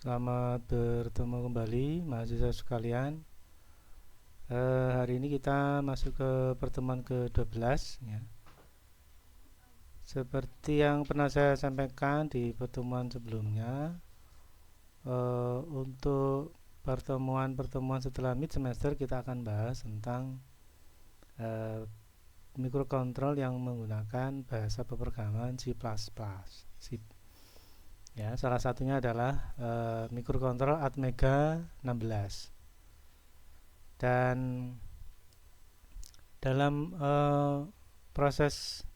Selamat bertemu kembali mahasiswa sekalian. Hari ini kita masuk ke pertemuan ke-12 ya. Seperti yang pernah saya sampaikan di pertemuan sebelumnya, untuk pertemuan-pertemuan setelah mid semester kita akan bahas tentang microcontrol yang menggunakan bahasa pemrograman C++. Ya, salah satunya adalah microcontrol Atmega 16. Dan dalam proses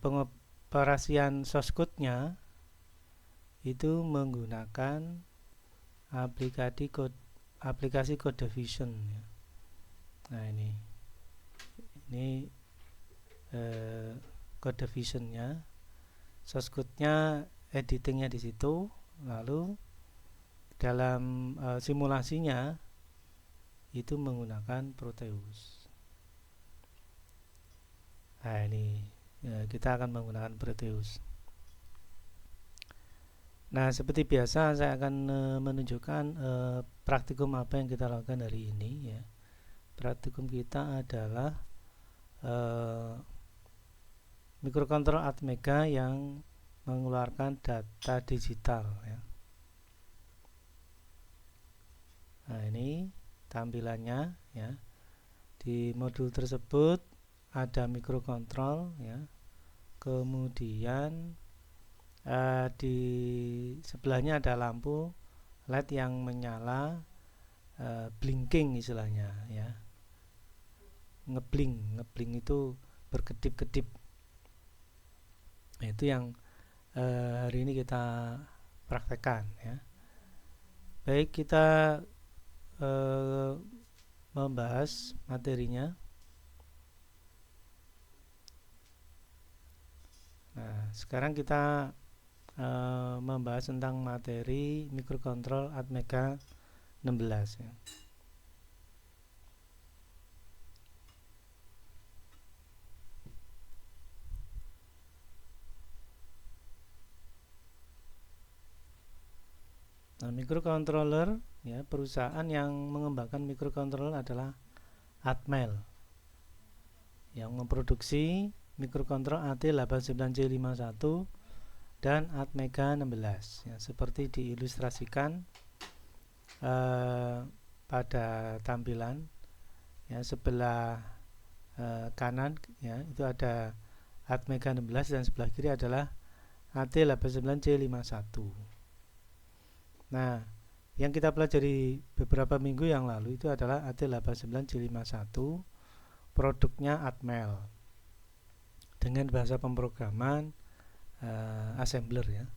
pengoperasian source code-nya itu menggunakan aplikasi code vision ya. Nah ini code vision-nya, source code-nya, editingnya di situ. Lalu dalam simulasinya itu menggunakan Proteus. Nah ini kita akan menggunakan Proteus. Nah seperti biasa saya akan menunjukkan praktikum apa yang kita lakukan hari ini ya. Praktikum kita adalah microcontrol Atmega yang mengeluarkan data digital ya. Nah ini tampilannya ya. Di modul tersebut ada microcontrol ya. Kemudian di sebelahnya ada lampu LED yang menyala, blinking istilahnya ya. Ngebling itu berkedip-kedip. Nah, itu yang hari ini kita praktekkan ya. Baik, kita membahas materinya. Nah, sekarang kita membahas tentang materi microcontrol Atmega 16 ya. Nah, microcontroller ya, perusahaan yang mengembangkan microcontroller adalah Atmel yang memproduksi microcontroller AT89C51 dan Atmega 16 ya, seperti diilustrasikan pada tampilan ya, sebelah kanan ya, itu ada Atmega 16 dan sebelah kiri adalah AT89C51. Nah, yang kita pelajari beberapa minggu yang lalu itu adalah AT89C51, produknya Atmel dengan bahasa pemrograman assembler ya.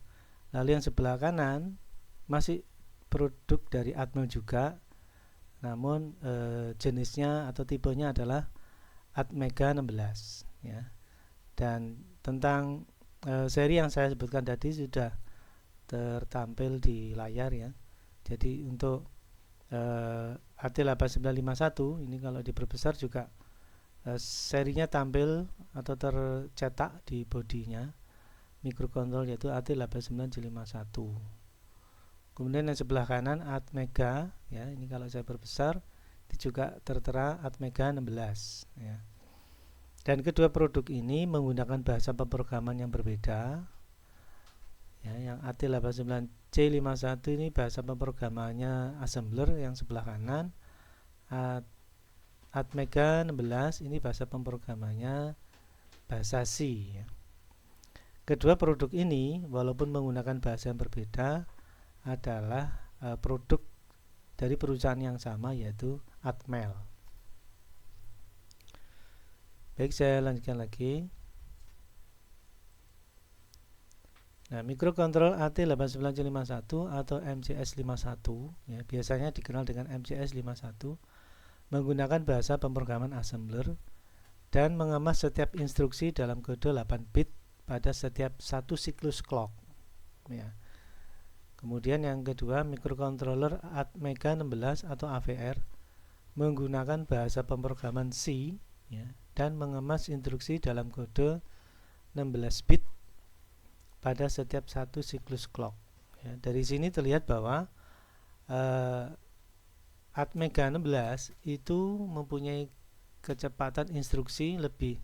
Lalu yang sebelah kanan masih produk dari Atmel juga, namun jenisnya atau tipenya adalah Atmega 16 ya. Dan tentang seri yang saya sebutkan tadi sudah tertampil di layar ya. Jadi untuk AT8951 ini kalau diperbesar juga serinya tampil atau tercetak di bodinya microcontrol, yaitu AT89C51. Kemudian yang sebelah kanan Atmega ya, ini kalau saya perbesar itu juga tertera Atmega 16 ya. Dan kedua produk ini menggunakan bahasa pemrograman yang berbeda ya. Yang AT89C51 ini bahasa pemrogramannya assembler yang sebelah kanan. Atmega 16 ini bahasa pemrogramannya bahasa C ya. Kedua produk ini walaupun menggunakan bahasa yang berbeda adalah produk dari perusahaan yang sama, yaitu Atmel. Baik, saya lanjutkan lagi. Nah, microcontrol AT89C51 atau MCS51 ya, biasanya dikenal dengan MCS51, menggunakan bahasa pemrograman assembler dan mengemas setiap instruksi dalam kode 8 bit pada setiap satu siklus clock ya. Kemudian yang kedua, microcontroller Atmega 16 atau AVR menggunakan bahasa pemrograman C ya, dan mengemas instruksi dalam kode 16 bit pada setiap satu siklus clock Ya, dari sini terlihat bahwa Atmega 16 itu mempunyai kecepatan instruksi lebih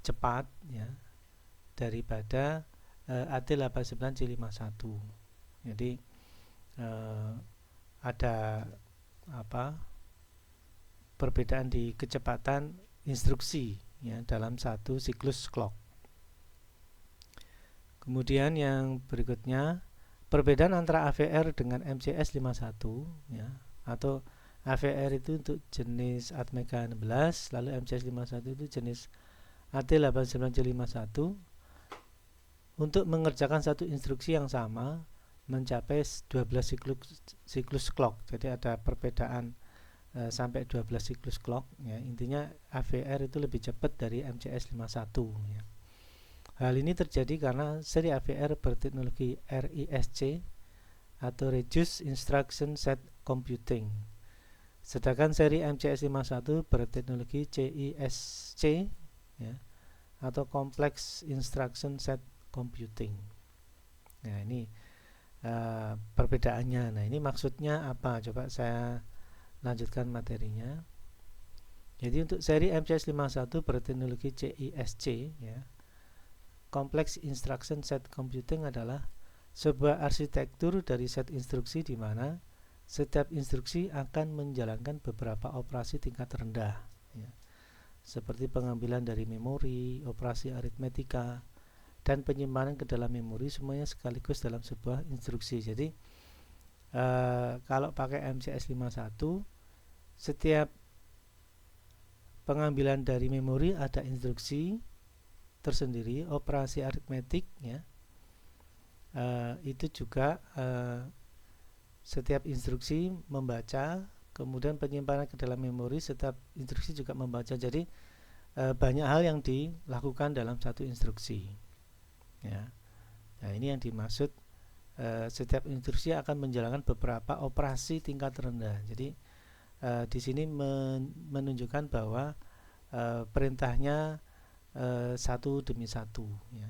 cepat ya daripada AT89C51. Jadi ada perbedaan di kecepatan instruksi ya dalam satu siklus clock. Kemudian yang berikutnya, perbedaan antara AVR dengan MCS 51 ya, atau AVR itu untuk jenis Atmega 16, lalu MCS 51 itu jenis AT89C51. Untuk mengerjakan satu instruksi yang sama mencapai 12 siklus clock. Jadi ada perbedaan sampai 12 siklus clock ya. Intinya AVR itu lebih cepat dari MCS 51 ya. Hal ini terjadi karena seri AVR berteknologi RISC atau Reduced Instruction Set Computing. Sedangkan seri MCS 51 berteknologi CISC ya, atau Complex Instruction Set Computing. Nah, ini perbedaannya. Nah, ini maksudnya apa? Coba saya lanjutkan materinya. Jadi untuk seri MCS 51 berteknologi CISC ya. Complex Instruction Set Computing adalah sebuah arsitektur dari set instruksi di mana setiap instruksi akan menjalankan beberapa operasi tingkat rendah ya. Seperti pengambilan dari memori, operasi aritmetika, dan penyimpanan ke dalam memori, semuanya sekaligus dalam sebuah instruksi. Jadi kalau pakai MCS 51, setiap pengambilan dari memori ada instruksi tersendiri, operasi aritmetik ya, itu juga setiap instruksi membaca, kemudian penyimpanan ke dalam memori, setiap instruksi juga membaca. Jadi banyak hal yang dilakukan dalam satu instruksi ya. Nah, ini yang dimaksud setiap instruksi akan menjalankan beberapa operasi tingkat rendah. Jadi di sini menunjukkan bahwa perintahnya satu demi satu ya.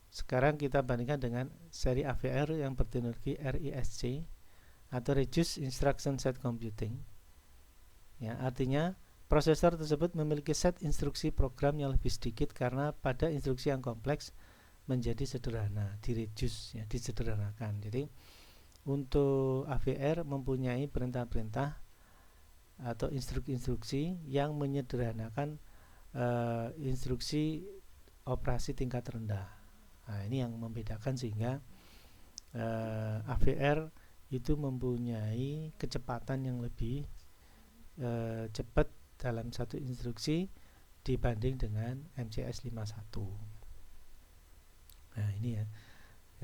Sekarang kita bandingkan dengan seri AVR yang berteknologi RISC atau Reduced Instruction Set Computing ya, artinya prosesor tersebut memiliki set instruksi program yang lebih sedikit karena pada instruksi yang kompleks menjadi sederhana, direduce ya, disederhanakan. Jadi untuk AVR mempunyai perintah-perintah atau instruksi-instruksi yang menyederhanakan instruksi operasi tingkat rendah. Nah, ini yang membedakan sehingga AVR itu mempunyai kecepatan yang lebih cepat dalam satu instruksi dibanding dengan MCS 51. Nah, ini ya.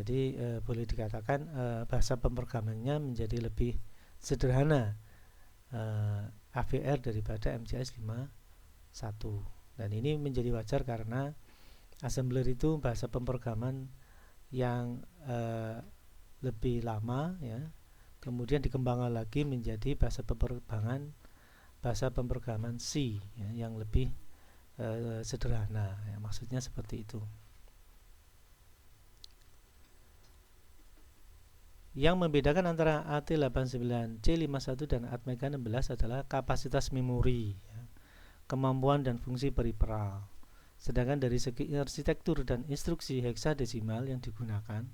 Jadi boleh dikatakan bahasa pemrogramannya menjadi lebih sederhana AVR daripada MCS 51. Dan ini menjadi wajar karena assembler itu bahasa pemrograman yang lebih lama ya. Kemudian dikembangkan lagi menjadi bahasa pemrograman C ya, yang lebih sederhana ya, maksudnya seperti itu. Yang membedakan antara AT89C51 dan Atmega 16 adalah kapasitas memori ya, kemampuan dan fungsi periferal. Sedangkan dari segi arsitektur dan instruksi heksadesimal yang digunakan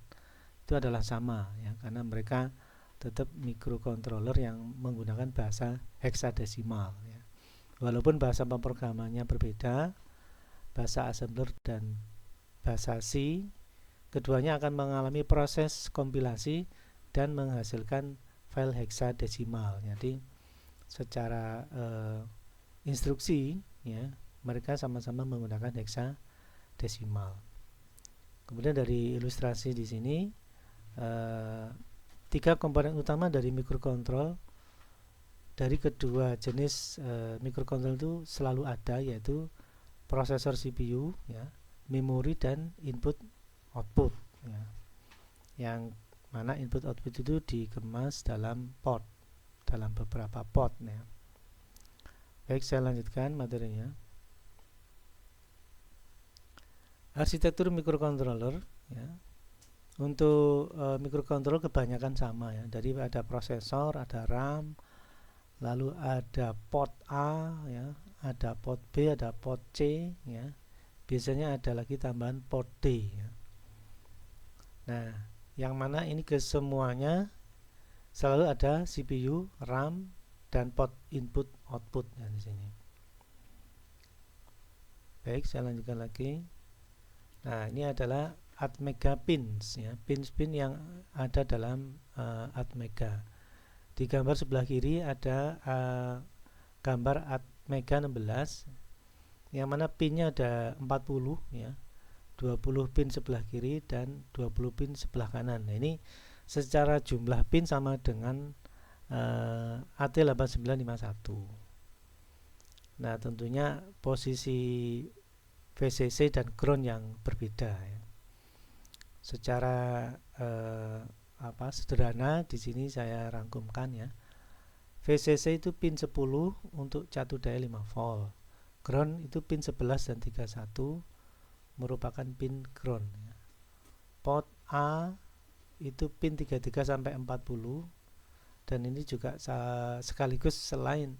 itu adalah sama ya, karena mereka tetap microcontroller yang menggunakan bahasa heksadesimal ya. Walaupun bahasa pemrogramannya berbeda, bahasa assembler dan bahasa C, keduanya akan mengalami proses kompilasi dan menghasilkan file heksadesimal. Jadi secara instruksi ya, mereka sama-sama menggunakan heksadesimal. Kemudian dari ilustrasi di sini, tiga komponen utama dari microcontrol dari kedua jenis microcontrol itu selalu ada, yaitu prosesor CPU ya, memori dan input output ya. Yang mana input output itu dikemas dalam port, dalam beberapa port ya. Baik, saya lanjutkan materinya. Arsitektur microcontroller ya. Untuk mikrokontrol kebanyakan sama ya. Jadi ada prosesor, ada RAM, lalu ada port A ya, ada port B, ada port C ya. Biasanya ada lagi tambahan port D ya. Nah, yang mana ini kesemuanya selalu ada CPU, RAM, dan port input output ya di sini. Baik, saya lanjutkan lagi. Nah, ini adalah Atmega pins ya, pin-pin yang ada dalam Atmega. Di gambar sebelah kiri ada gambar Atmega 16 yang mana pinnya ada 40 ya. 20 pin sebelah kiri dan 20 pin sebelah kanan. Nah, ini secara jumlah pin sama dengan AT8951. Nah, tentunya posisi VCC dan ground yang berbeda ya. Secara sederhana di sini saya rangkumkan ya. VCC itu pin 10 untuk catu daya 5 volt. Ground itu pin 11 dan 31 merupakan pin ground ya. Port A itu pin 33 sampai 40 dan ini juga sekaligus selain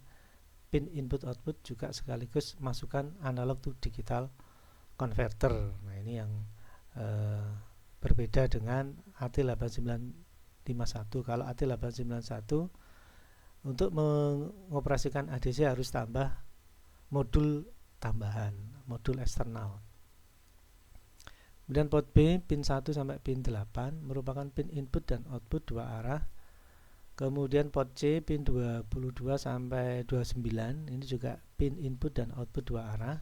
pin input output juga sekaligus masukkan analog to digital converter. Nah, ini yang berbeda dengan AT8951. Kalau AT891 untuk mengoperasikan ADC harus tambah modul tambahan, modul eksternal. Kemudian port B pin 1 sampai pin 8 merupakan pin input dan output dua arah. Kemudian port C pin 22 sampai 29 ini juga pin input dan output dua arah.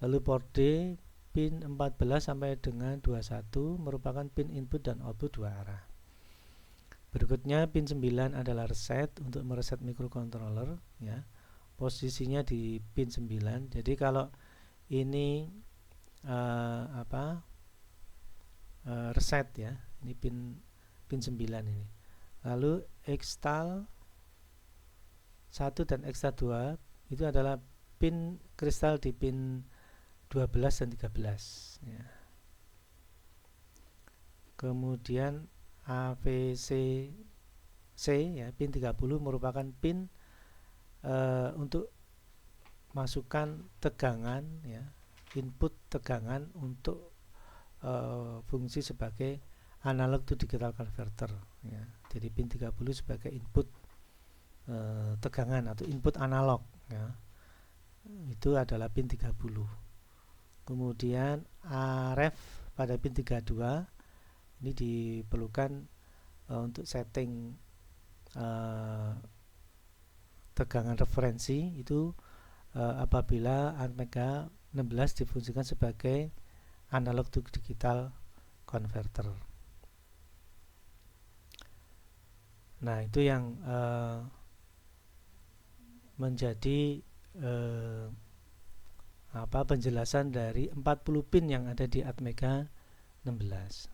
Lalu port D pin 14 sampai dengan 21 merupakan pin input dan output dua arah. Berikutnya pin 9 adalah reset untuk mereset microcontroller ya. Posisinya di pin 9. Jadi kalau ini reset ya, ini pin 9 ini. Lalu Xtal 1 dan Xtal 2 itu adalah pin kristal di pin 12 dan 13 ya. Kemudian AVCC ya, pin 30 merupakan pin untuk masukkan tegangan ya, input tegangan untuk fungsi sebagai analog to digital converter ya. Jadi pin 30 sebagai input tegangan atau input analog ya. Itu adalah pin 30. Kemudian RF pada pin 32 ini diperlukan untuk setting tegangan referensi itu apabila Atmega 16 difungsikan sebagai analog to digital converter. Nah, itu yang menjadi penjelasan dari 40 pin yang ada di Atmega 16.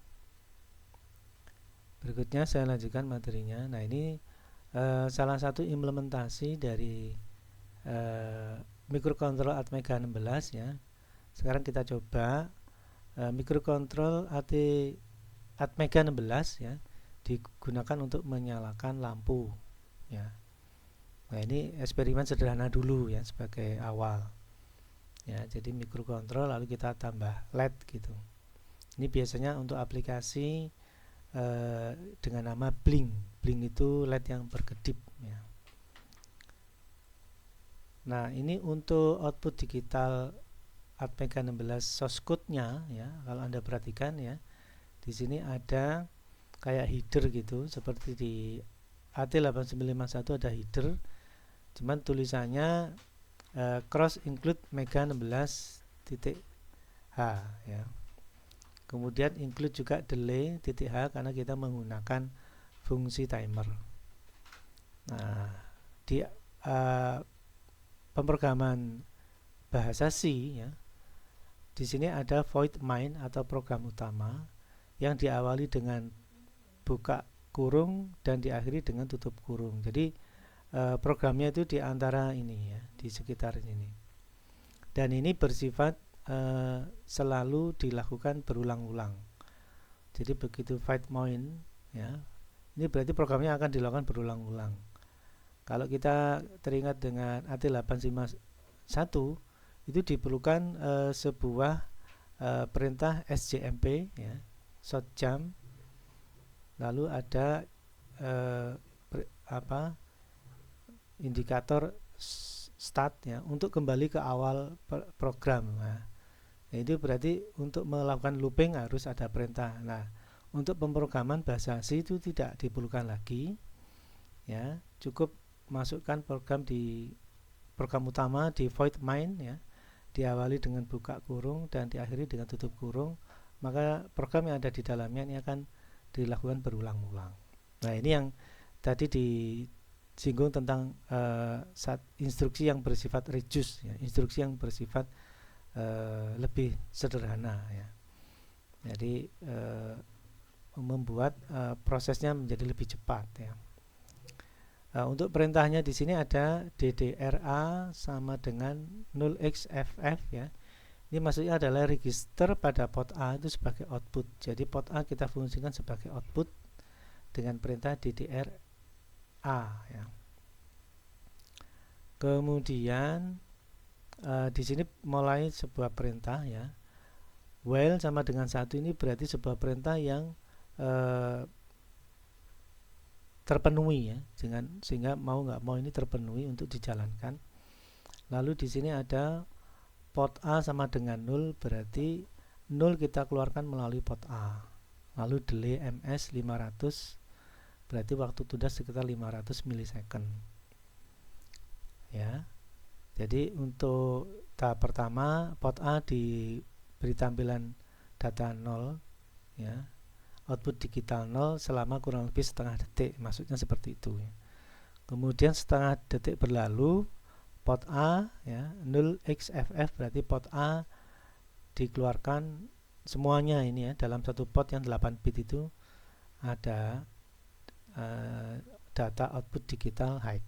Berikutnya saya lanjutkan materinya. Nah, ini salah satu implementasi dari microcontroller Atmega 16 ya. Sekarang kita coba microcontroller Atmega 16 ya, digunakan untuk menyalakan lampu ya. Nah, ini eksperimen sederhana dulu ya sebagai awal ya. Jadi microcontroller lalu kita tambah LED gitu. Ini biasanya untuk aplikasi dengan nama blink. Blink itu LED yang berkedip ya. Nah, ini untuk output digital Atmega 16 source code-nya ya. Kalau Anda perhatikan ya, di sini ada kayak header gitu, seperti di AT8951 ada header. Cuman tulisannya cross include Mega 16.h ya. Kemudian include juga delay .h karena kita menggunakan fungsi timer. Nah, di pemrograman bahasa C ya, di sini ada void main atau program utama yang diawali dengan buka kurung dan diakhiri dengan tutup kurung. Jadi programnya itu di antara ini ya, di sekitar ini. Dan ini bersifat selalu dilakukan berulang-ulang. Jadi begitu void main, ya, ini berarti programnya akan dilakukan berulang-ulang. Kalau kita teringat dengan AT851, itu diperlukan sebuah perintah SJMP, ya, short jump, lalu ada indikator start, ya, untuk kembali ke awal program. Nah, itu berarti untuk melakukan looping harus ada perintah. Nah, untuk pemrograman bahasa C itu tidak diperlukan lagi, ya, cukup masukkan program utama di void main, ya, diawali dengan buka kurung dan diakhiri dengan tutup kurung, maka program yang ada di dalamnya ini akan dilakukan berulang-ulang. Nah, ini yang tadi disinggung tentang instruksi yang bersifat reduce, ya, instruksi yang bersifat lebih sederhana, ya. Jadi membuat prosesnya menjadi lebih cepat, ya. Untuk perintahnya di sini ada DDRA sama dengan 0xFF, ya. Ini maksudnya adalah register pada port A itu sebagai output. Jadi port A kita fungsikan sebagai output dengan perintah DDRA, ya. Kemudian di sini mulai sebuah perintah, ya. While sama dengan 1 ini berarti sebuah perintah yang terpenuhi, ya, sehingga mau nggak mau ini terpenuhi untuk dijalankan. Lalu di sini ada port A sama dengan 0, berarti 0 kita keluarkan melalui port A. Lalu delay ms 500, berarti waktu tunda sekitar 500 milisecond, ya. Jadi untuk tahap pertama port A diberi tampilan data 0, ya, output digital 0 selama kurang lebih setengah detik, maksudnya seperti itu, ya. Kemudian setengah detik berlalu, port A, ya, 0xFF, berarti port A dikeluarkan semuanya ini, ya, dalam satu port yang 8 bit itu ada data output digital high.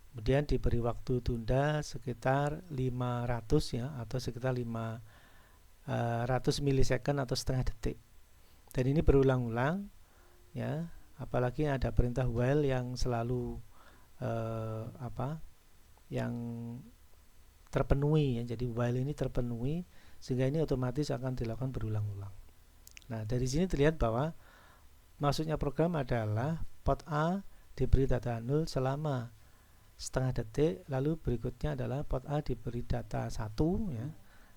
Kemudian diberi waktu tunda sekitar 500, ya, atau sekitar 500 milisecond atau setengah detik. Dan ini berulang-ulang, ya, apalagi ada perintah while yang selalu yang terpenuhi, ya. Jadi while ini terpenuhi sehingga ini otomatis akan dilakukan berulang-ulang. Nah, dari sini terlihat bahwa maksudnya program adalah port A diberi data 0 selama setengah detik, lalu berikutnya adalah port A diberi data 1, ya,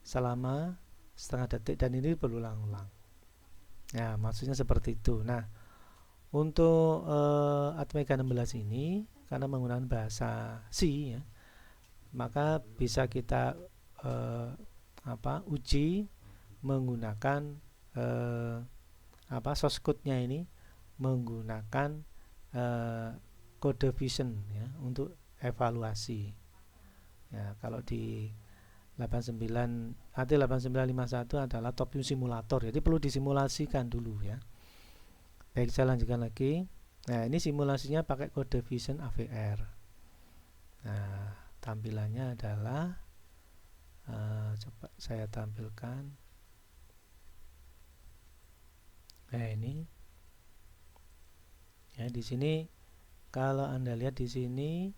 selama setengah detik, dan ini berulang-ulang. Ya, maksudnya seperti itu. Nah, untuk Atmega 16 ini karena menggunakan bahasa C, ya, maka bisa kita uji menggunakan source code-nya ini menggunakan kode vision, ya, untuk evaluasi. Ya, kalau di AT8951 adalah top view simulator, jadi perlu disimulasikan dulu, ya. Baik, saya lanjutkan lagi. Nah, ini simulasinya pakai kode vision AVR. Nah, tampilannya adalah coba saya tampilkan. Nah, ini, ya, di sini kalau Anda lihat di sini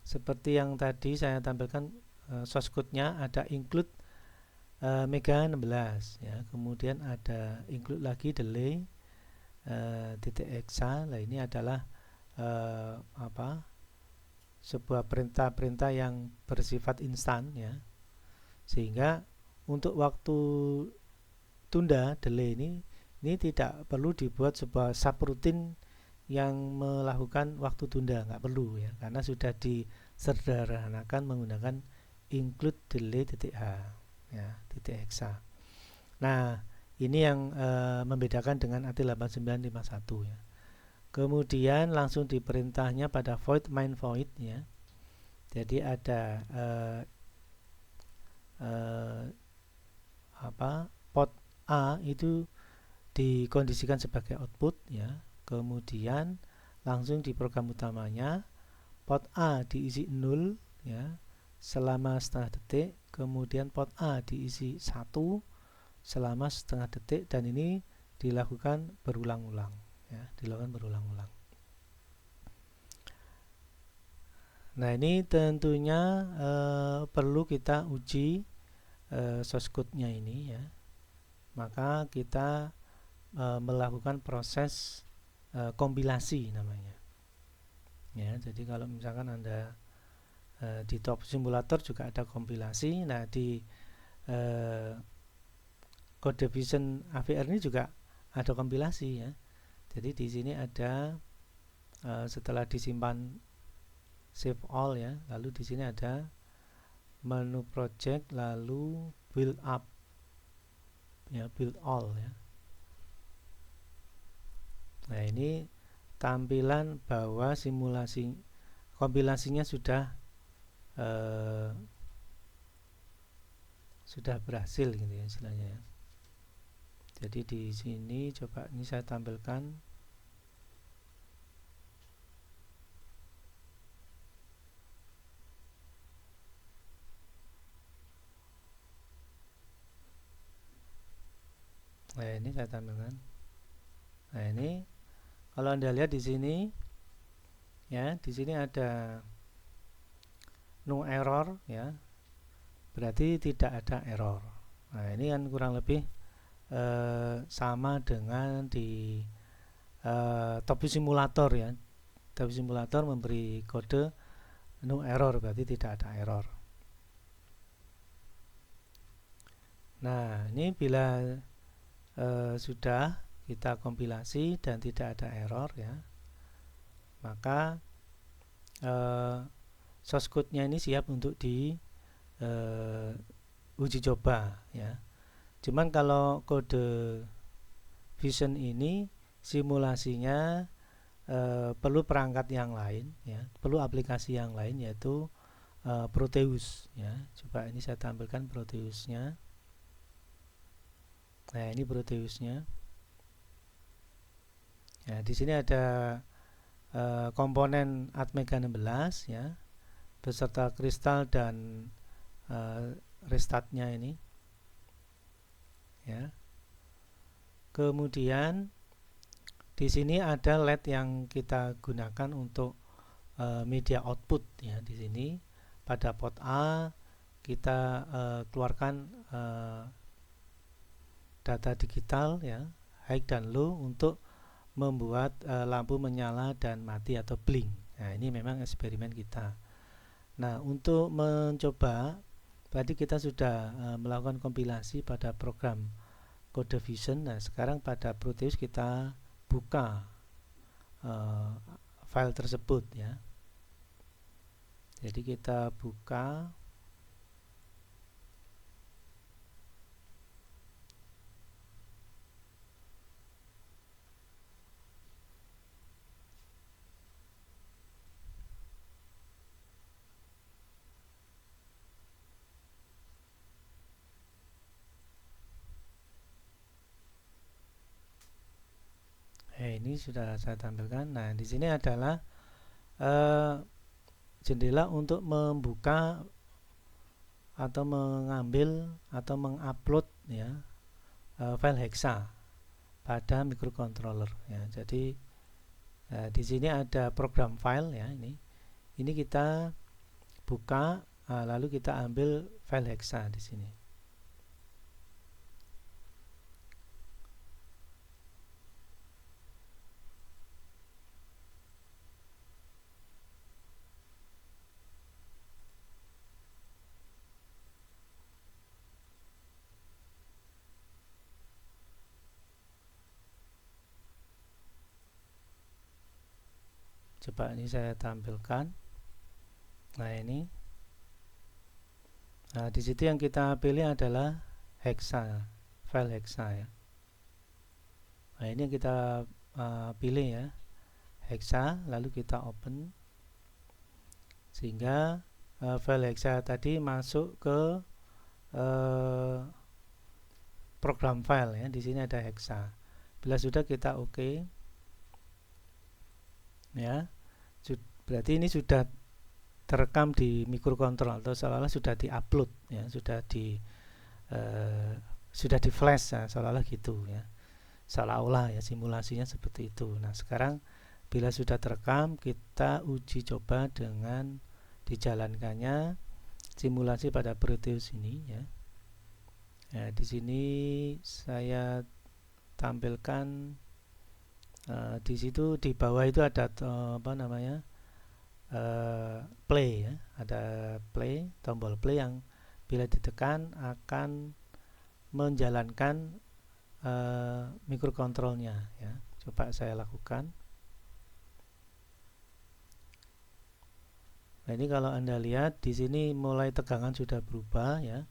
seperti yang tadi saya tampilkan, source code-nya ada include Mega 16, ya. Kemudian ada include lagi delay titik exa. Nah, ini adalah sebuah perintah-perintah yang bersifat instan, ya, sehingga untuk waktu tunda delay ini tidak perlu dibuat sebuah subroutine yang melakukan waktu tunda, nggak perlu, ya, karena sudah disederhanakan menggunakan include delay titik h, ya, titik hexa. Nah, ini yang membedakan dengan AT8951, ya. Kemudian langsung diperintahnya pada void main void, ya. Jadi ada port A itu dikondisikan sebagai output, ya. Kemudian langsung di program utamanya port A diisi 0, ya, selama setengah detik. Kemudian port A diisi 1 selama setengah detik, dan ini dilakukan berulang-ulang ya, dilakukan berulang-ulang. Nah, ini tentunya perlu kita uji source code-nya ini ya. Maka kita melakukan proses kompilasi namanya. Ya, jadi kalau misalkan Anda di top simulator juga ada kompilasi. Nah, di Code Vision AVR ini juga ada kompilasi ya. Jadi di sini ada setelah disimpan save all ya, lalu di sini ada menu project, lalu build up ya, build all ya. Nah, ini tampilan bahwa simulasi kompilasinya sudah berhasil gitu ya istilahnya ya. Jadi di sini coba ini saya tampilkan. Nah, ini saya tampilkan. Nah, ini kalau Anda lihat di sini ya, di sini ada no error ya. Berarti tidak ada error. Nah, ini kan kurang lebih sama dengan di Topi Simulator ya. Topi Simulator memberi kode no error, berarti tidak ada error. Nah, ini bila sudah kita kompilasi dan tidak ada error ya, maka source code-nya ini siap untuk di uji coba ya. Cuman kalau Code Vision ini simulasinya perlu perangkat yang lain ya, perlu aplikasi yang lain, yaitu Proteus ya. Coba ini saya tampilkan Proteusnya. Nah, ini Proteusnya. Ya, di sini ada komponen Atmega 16 ya, beserta kristal dan restartnya ini ya. Kemudian di sini ada LED yang kita gunakan untuk media output ya. Di sini pada port A kita keluarkan data digital ya, high dan low, untuk membuat lampu menyala dan mati atau blink. Nah, ini memang eksperimen kita. Nah, untuk mencoba berarti kita sudah melakukan kompilasi pada program Code Vision. Nah, sekarang pada Proteus kita buka file tersebut ya. Jadi kita buka. Ini sudah saya tampilkan. Nah, di sini adalah jendela untuk membuka atau mengambil atau mengupload ya file hexa pada microcontroller ya. Jadi di sini ada program file ya, ini kita buka, lalu kita ambil file hexa di sini. Coba ini saya tampilkan. Nah, ini. Nah, di situ yang kita pilih adalah hexa, file hexa ya. Nah, ini yang kita pilih ya, hexa, lalu kita open sehingga file hexa tadi masuk ke program file ya. Di sini ada hexa. Bila sudah kita oke ya, berarti ini sudah terekam di microcontroller atau seolah-olah sudah diupload ya, sudah di sudah di flash ya, seolah-olah gitu ya, seolah-olah ya simulasinya seperti itu. Nah sekarang bila sudah terekam, kita uji coba dengan dijalankannya simulasi pada Proteus ini ya. Nah, di sini saya tampilkan di situ di bawah itu ada apa namanya, play ya, ada play, tombol play yang bila ditekan akan menjalankan mikrokontrolnya ya. Coba saya lakukan. Nah ini kalau Anda lihat di sini mulai tegangan sudah berubah ya.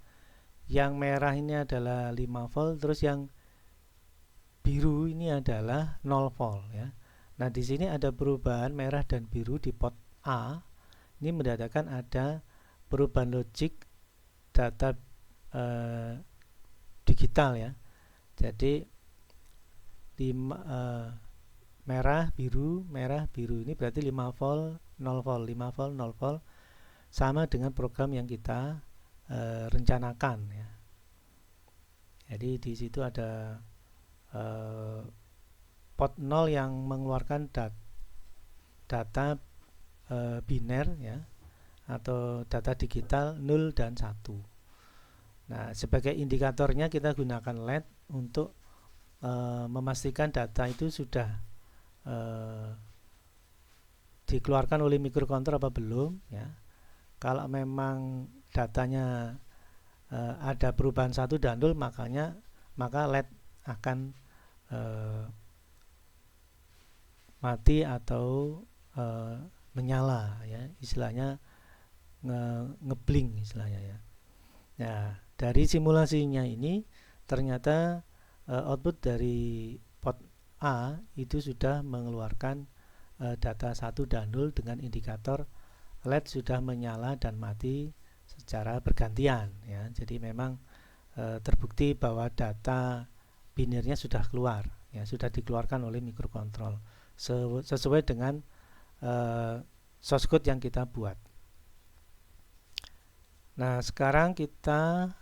Yang merah ini adalah 5 volt, terus yang biru ini adalah 0 volt ya. Nah di sini ada perubahan merah dan biru di port A. Ini menandakan ada perubahan logik data digital ya. Jadi merah biru ini berarti 5 volt 0 volt, 5 volt 0 volt, sama dengan program yang kita rencanakan ya. Jadi di situ ada port 0 yang mengeluarkan data biner ya, atau data digital 0 dan 1. Nah sebagai indikatornya kita gunakan LED untuk memastikan data itu sudah dikeluarkan oleh mikrokontroller apa belum ya. Kalau memang datanya ada perubahan 1 dan 0, maka LED akan mati atau menyala ya, istilahnya ngeblink istilahnya ya. Nah dari simulasinya ini ternyata output dari port A itu sudah mengeluarkan data 1 dan 0 dengan indikator LED sudah menyala dan mati secara bergantian ya. Jadi memang terbukti bahwa data binirnya sudah keluar ya, sudah dikeluarkan oleh mikrokontrol sesuai dengan source code yang kita buat. Nah sekarang kita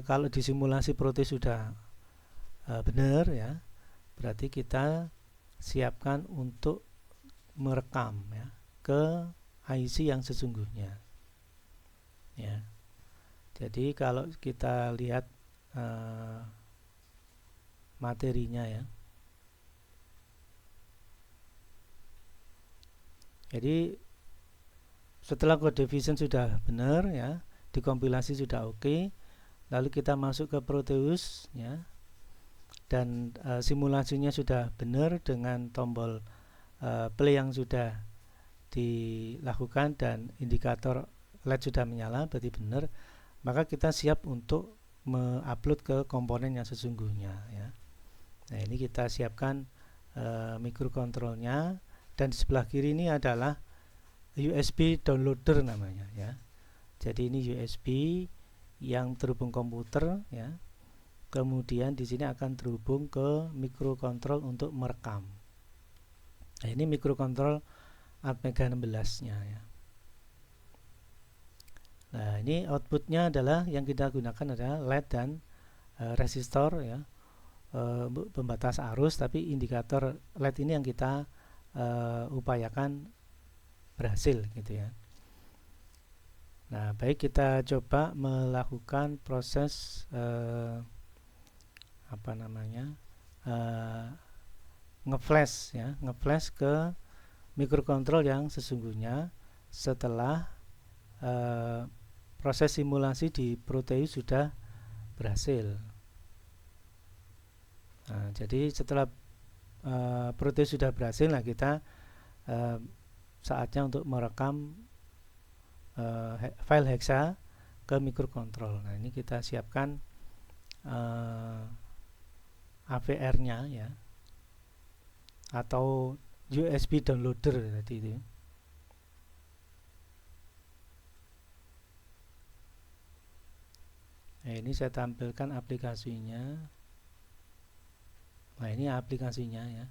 kalau di simulasi Proteus sudah benar ya, berarti kita siapkan untuk merekam ya ke IC yang sesungguhnya ya. Jadi kalau kita lihat materinya ya, jadi setelah code vision sudah benar ya, dikompilasi sudah oke, lalu kita masuk ke Proteus ya, dan simulasinya sudah benar dengan tombol play yang sudah dilakukan dan indikator LED sudah menyala, berarti benar. Maka kita siap untuk mengupload ke komponen yang sesungguhnya ya. Nah ini kita siapkan mikrokontrolnya, dan di sebelah kiri ini adalah USB downloader namanya ya. Jadi ini USB yang terhubung komputer ya. Kemudian di sini akan terhubung ke mikrokontrol untuk merekam. Nah ini mikrokontrol Atmega 16-nya ya. Nah ini outputnya adalah yang kita gunakan adalah LED dan resistor ya, pembatas arus, tapi indikator LED ini yang kita upayakan berhasil gitu ya. Nah baik, kita coba melakukan proses apa namanya, ngeflash ya, ngeflash ke mikrokontrol yang sesungguhnya setelah proses simulasi di Proteus sudah berhasil. Nah, jadi setelah Proteus sudah berhasil, nah kita saatnya untuk merekam file hexa ke mikrokontrol. Nah ini kita siapkan AVR-nya ya, atau USB downloader tadi itu. Nah ini saya tampilkan aplikasinya. Nah ini aplikasinya ya.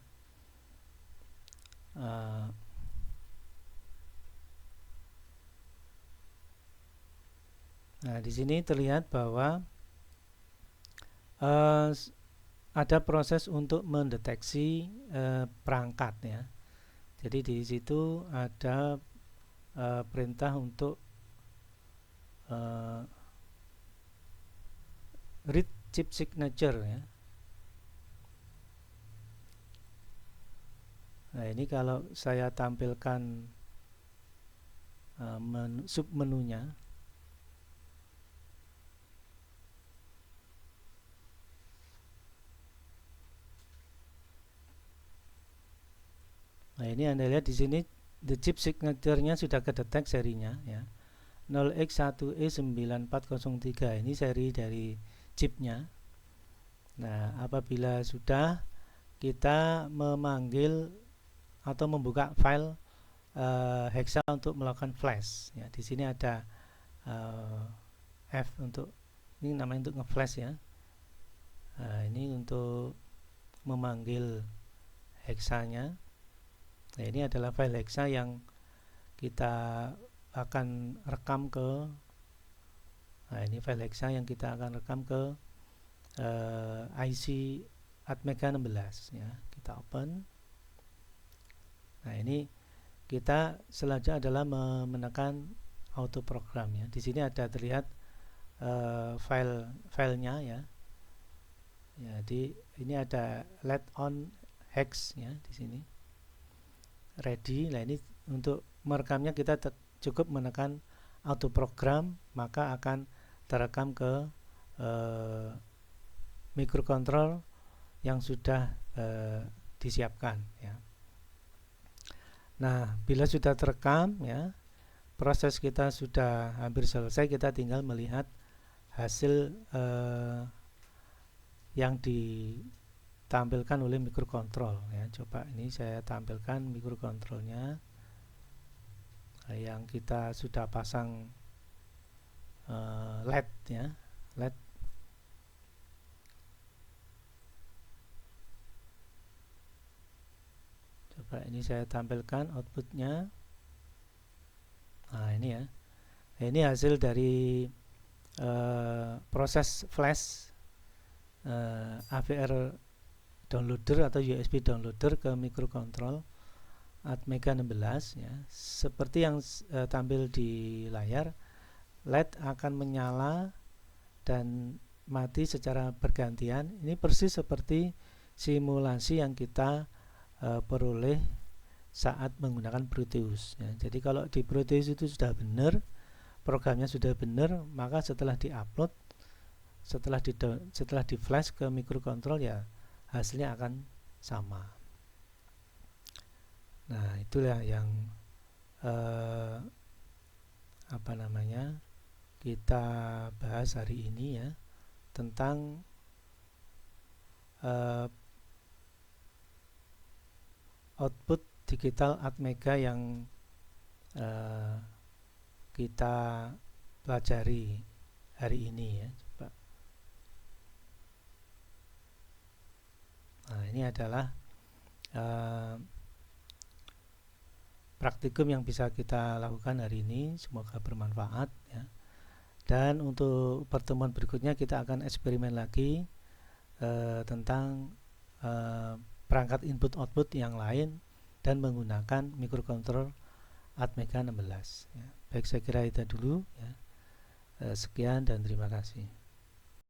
Nah di sini terlihat bahwa uh, ada proses untuk mendeteksi perangkat ya. Jadi di situ ada perintah untuk read chip signature ya. Nah ini kalau saya tampilkan submenunya. Nah ini Anda lihat di sini the chip signature-nya sudah kedetek serinya ya. 0x1E9403 ini seri dari chipnya. Nah apabila sudah, kita memanggil atau membuka file hexa untuk melakukan flash ya. Di sini ada F untuk ini namanya untuk ngeflash ya. Nah, ini untuk memanggil hexanya. Nah ini adalah file hexa yang kita akan rekam ke ini file hexa yang kita akan rekam ke IC Atmega 16 ya. Kita open. Nah ini kita selanjutnya adalah menekan auto program ya. Di sini ada terlihat filenya ya. Jadi ini ada let on hex ya di sini. Ready. Nah ini untuk merekamnya kita cukup menekan auto program, maka akan terekam ke microcontrol yang sudah disiapkan ya. Nah bila sudah terekam ya, proses kita sudah hampir selesai, kita tinggal melihat hasil yang ditampilkan oleh microcontrol ya. Coba ini saya tampilkan microcontrolnya yang kita sudah pasang LED ya, LED. Coba ini saya tampilkan outputnya. Nah ini ya, ini hasil dari proses flash AVR downloader atau USB downloader ke microcontrol Atmega 16 ya. Seperti yang tampil di layar, LED akan menyala dan mati secara bergantian. Ini persis seperti simulasi yang kita peroleh saat menggunakan Proteus ya. Jadi kalau di Proteus itu sudah benar, programnya sudah benar, maka setelah diupload, setelah di flash ke microcontrol ya hasilnya akan sama. Nah itulah yang kita bahas hari ini ya, tentang output digital Atmega yang kita pelajari hari ini ya. Coba. Nah ini adalah praktikum yang bisa kita lakukan hari ini. Semoga bermanfaat ya. Dan untuk pertemuan berikutnya kita akan eksperimen lagi tentang perangkat input output yang lain dan menggunakan microcontroller Atmega 16 ya. Baik, saya kira itu dulu ya. Sekian dan terima kasih.